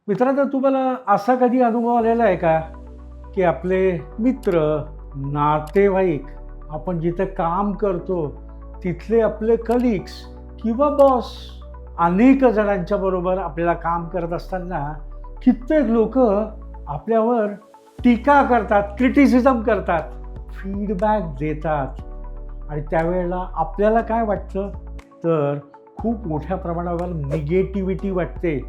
मित्रांनो, तुम्हाला असा कधी अनुभव आलेला आहे का की आपले मित्र, नातेवाईक, आपण जिथे काम करतो तिथले आपले कलिग्स किंवा बॉस, अनेक जणांच्या बरोबर आपल्याला काम करत असताना कित्येक लोक आपल्यावर टीका करतात, क्रिटिसिझम करतात, फीडबॅक देतात. आणि त्यावेळेला आपल्याला काय वाटतं, तर खूप मोठ्या प्रमाणावर निगेटिव्हिटी वाटते,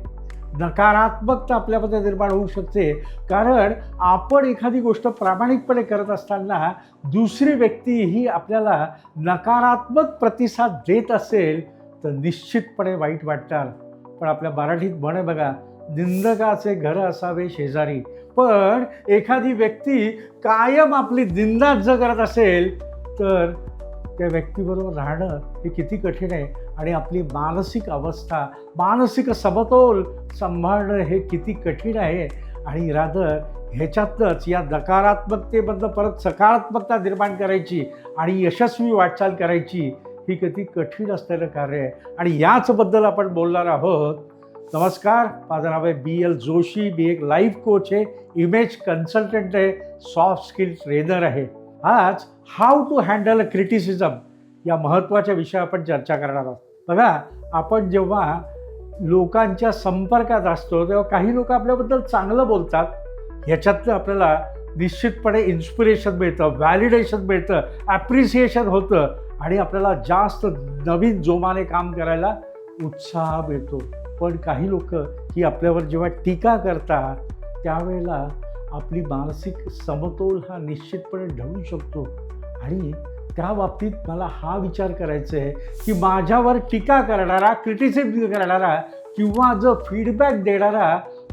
नकारात्मकता आपल्यामध्ये निर्माण होऊ शकते. कारण आपण एखादी गोष्ट प्रामाणिकपणे करत असताना दुसरी व्यक्ती ही आपल्याला नकारात्मक प्रतिसाद देत असेल तर निश्चितपणे वाईट वाटणार. पण आपल्या मराठीत म्हण आहे बघा, निंदकाचे घर असावे शेजारी. पण एखादी व्यक्ती कायम आपली निंदाच जर करत असेल तर त्या व्यक्तीबरोबर राहणं हे किती कठीण आहे. आणि आपली मानसिक अवस्था, मानसिक समतोल सांभाळणं हे किती कठीण आहे. आणि रादर ह्याच्यातच या नकारात्मकतेमधनं परत सकारात्मकता निर्माण करायची आणि यशस्वी वाटचाल करायची, ही किती कठीण असलेलं कार्य आहे. आणि याचबद्दल आपण बोलणार आहोत. नमस्कार, माझं नाव आहे BL जोशी. मी एक लाईफ कोच आहे, इमेज कन्सल्टंट आहे, सॉफ्ट स्किल ट्रेनर आहे. आज how to handle a criticism या महत्त्वाच्या विषयावर आपण चर्चा करणार आहोत. बघा, आपण जेव्हा लोकांच्या संपर्कात असतो तेव्हा काही लोक आपल्याबद्दल चांगलं बोलतात, ह्याच्यातनं आपल्याला निश्चितपणे इन्स्पिरेशन मिळतं, व्हॅलिडेशन मिळतं, ॲप्रिसिएशन होतं आणि आपल्याला जास्त नवीन जोमाने काम करायला उत्साह मिळतो. पण काही लोक ही आपल्यावर जेव्हा टीका करतात त्यावेळेला आपली मानसिक समतोल हा निश्चितपणे ढळू शकतो. आणि त्या बाबतीत मला हा विचार करायचा आहे की माझ्यावर टीका करणारा, क्रिटिसिझम करणारा किंवा जो फीडबॅक देणारा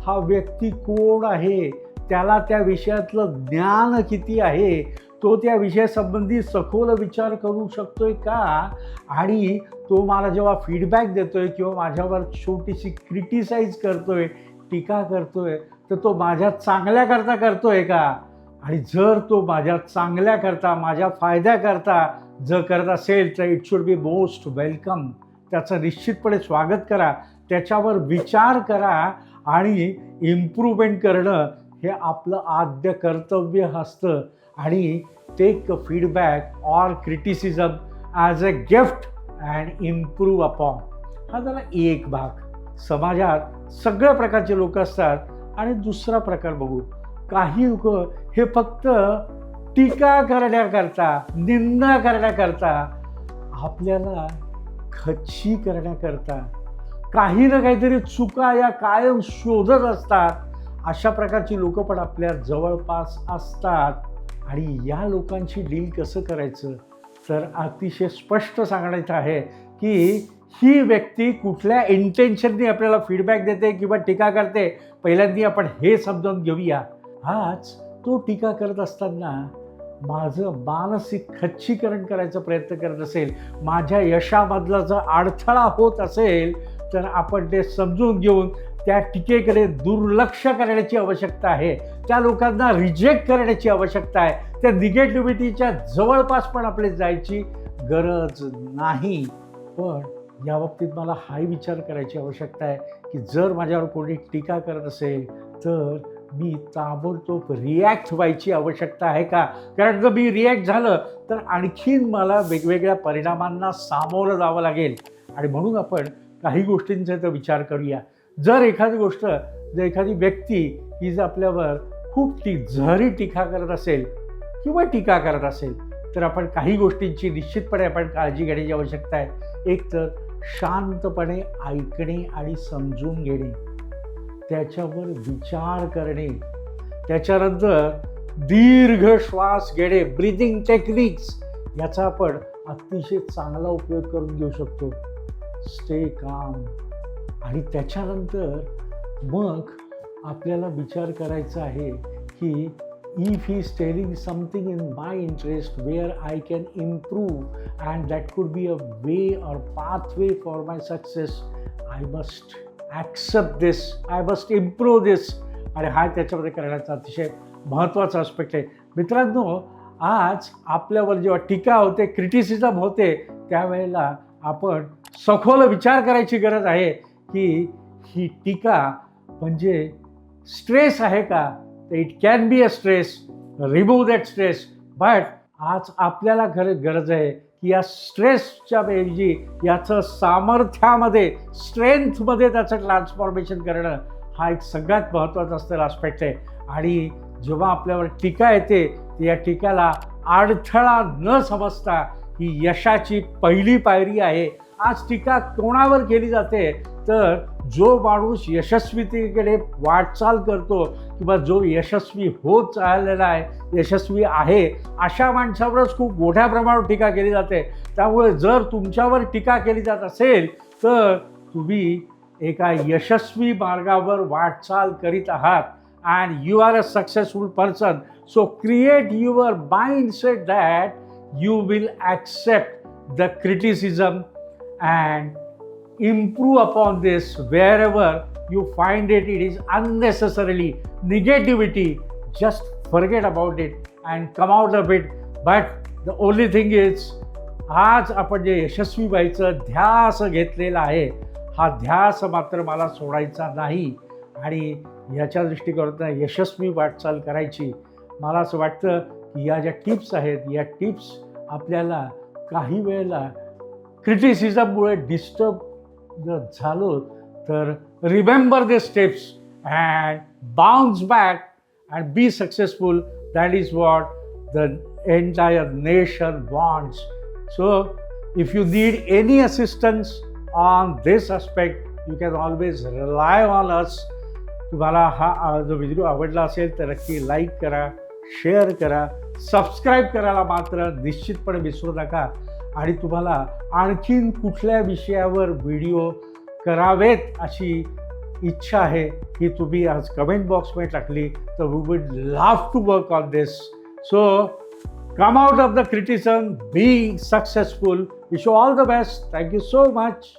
हा व्यक्ती कोण आहे, त्याला त्या विषयातलं ज्ञान किती आहे, तो त्या विषयासंबंधी सखोल विचार करू शकतोय का, आणि तो मला जेव्हा फीडबॅक देतोय किंवा माझ्यावर छोटीशी क्रिटिसाइज करतोय, टीका करतोय, तर तो माझ्या चांगल्याकरता करतोय का. आणि जर तो माझ्या चांगल्याकरता, माझ्या फायद्याकरता जर करत असेल तर it should be most welcome. त्याचं निश्चितपने स्वागत करा, त्याच्यावर विचार करा आणि इम्प्रूव्हमेंट करणं हे आपलं आद्य कर्तव्य असतं. आणि take feedback or criticism as a gift and improve upon. हा झाला एक भाग. समाजात सगळ्या प्रकारचे लोक असतात. आणि दुसरा प्रकार बघू, काही लोक हे फक्त टीका करण्याकरता, निंदा करण्याकरता, आपल्याला खच्ची करण्याकरता काही ना काहीतरी चुका या कायम शोधत असतात. अशा प्रकारची लोक पण आपल्या जवळपास असतात. आणि या लोकांशी डील कसं करायचं, तर अतिशय स्पष्ट सांगायचं आहे की ही व्यक्ती कुठल्या इंटेन्शननी आपल्याला फीडबॅक देते किंवा टीका करते. पहिल्यांदा आपण हे समजावून घेऊया. आज तो टीका करत असताना माझं मानसिक खच्चीकरण करायचा प्रयत्न करत असेल, माझ्या यशामधला जर अडथळा होत असेल तर आपण ते समजून घेऊन त्या टीकेकडे दुर्लक्ष करण्याची आवश्यकता आहे. त्या लोकांना रिजेक्ट करण्याची आवश्यकता आहे. त्या निगेटिव्हिटीच्या जवळपास पण आपले जायची गरज नाही. पण या बाबतीत मला हाही विचार करायची आवश्यकता आहे की जर माझ्यावर कोणी टीका करत असेल तर मी ताबडतोब रिॲक्ट व्हायची आवश्यकता आहे का. कारण जर मी रिॲक्ट झालं तर आणखीन मला वेगवेगळ्या परिणामांना सामोरं जावं लागेल. आणि म्हणून आपण काही गोष्टींचा तर विचार करूया. जर एखादी व्यक्ती ही जर आपल्यावर खूप जहरी टीका करत असेल किंवा टीका करत असेल तर आपण काही गोष्टींची निश्चितपणे आपण काळजी घेण्याची आवश्यकता आहे. एक तर शांतपणे ऐकणे आणि समजून घेणे, त्याच्यावर विचार करणे, त्याच्यानंतर दीर्घ श्वास घेणे, ब्रीदिंग टेक्निक्स, याचा आपण अतिशय चांगला उपयोग करून घेऊ शकतो. Stay calm. आणि त्याच्यानंतर मग आपल्याला विचार करायचा आहे की if he is telling something in my interest where I can improve and that could be a way or pathway for my success, I must accept this, I must improve this. आणि हा त्याच्यामध्ये करण्याचा अतिशय महत्त्वाचा aspect आहे. मित्रांनो, आज आपल्यावर जेव्हा टीका होते, क्रिटिसिझम होते, त्यावेळेला आपण सखोल विचार करायची गरज आहे की ही टीका म्हणजे स्ट्रेस आहे का, तर it can be a stress, remove that stress. But आज आपल्याला गरज आहे की या स्ट्रेसच्या ऐवजी याचं सामर्थ्यामध्ये, स्ट्रेंथमध्ये त्याचं ट्रान्सफॉर्मेशन करणं हा एक सगळ्यात महत्त्वाचा असलेला आस्पेक्ट आहे. आणि जेव्हा आपल्यावर टीका येते या टीकाला अडथळा न समजता ही यशाची पहिली पायरी आहे. आज टीका कोणावर केली जाते, तर जो माणूस यशस्वीतेकडे वाटचाल करतो किंवा जो यशस्वी होत चाललेला आहे, यशस्वी आहे, अशा माणसावरच खूप मोठ्या प्रमाणावर टीका केली जाते. त्यामुळे जर तुमच्यावर टीका केली जात असेल तर तुम्ही एका यशस्वी मार्गावर वाटचाल करीत आहात. and you are a successful person. So create your mindset that you will accept the criticism and improve upon this. Wherever you find it is unnecessarily negativity, just forget about it and come out of it. But the only thing is, आज आपण जे यशस्वी व्हायचं ध्यास घेतलेला आहे, हा ध्यास मात्र मला सोडायचा नाही. आणि याच्या दृष्टिकोनातून यशस्वी वाटचाल करायची. मला असं वाटतं की या ज्या टिप्स आहेत, या टिप्स आपल्याला काही वेळेला क्रिटिसिझममुळे डिस्टर्ब जर झालो तर remember the steps and bounce back and be successful. That is what the entire nation wants. So if you need any assistance on this aspect, you can always rely on us. तुम्हाला हा जो video आवडला असेल तर नक्की like करा, share करा, subscribe करायला मात्र निश्चितपणे विसरू नका. आणि तुम्हाला आणखीन कुठल्या विषयावर व्हिडिओ करावेत अशी इच्छा आहे की तुम्ही आज कमेंट बॉक्समध्ये टाकली तर we would love to work on this. So come out of the criticism, be successful. Wish you all the best. Thank you so much.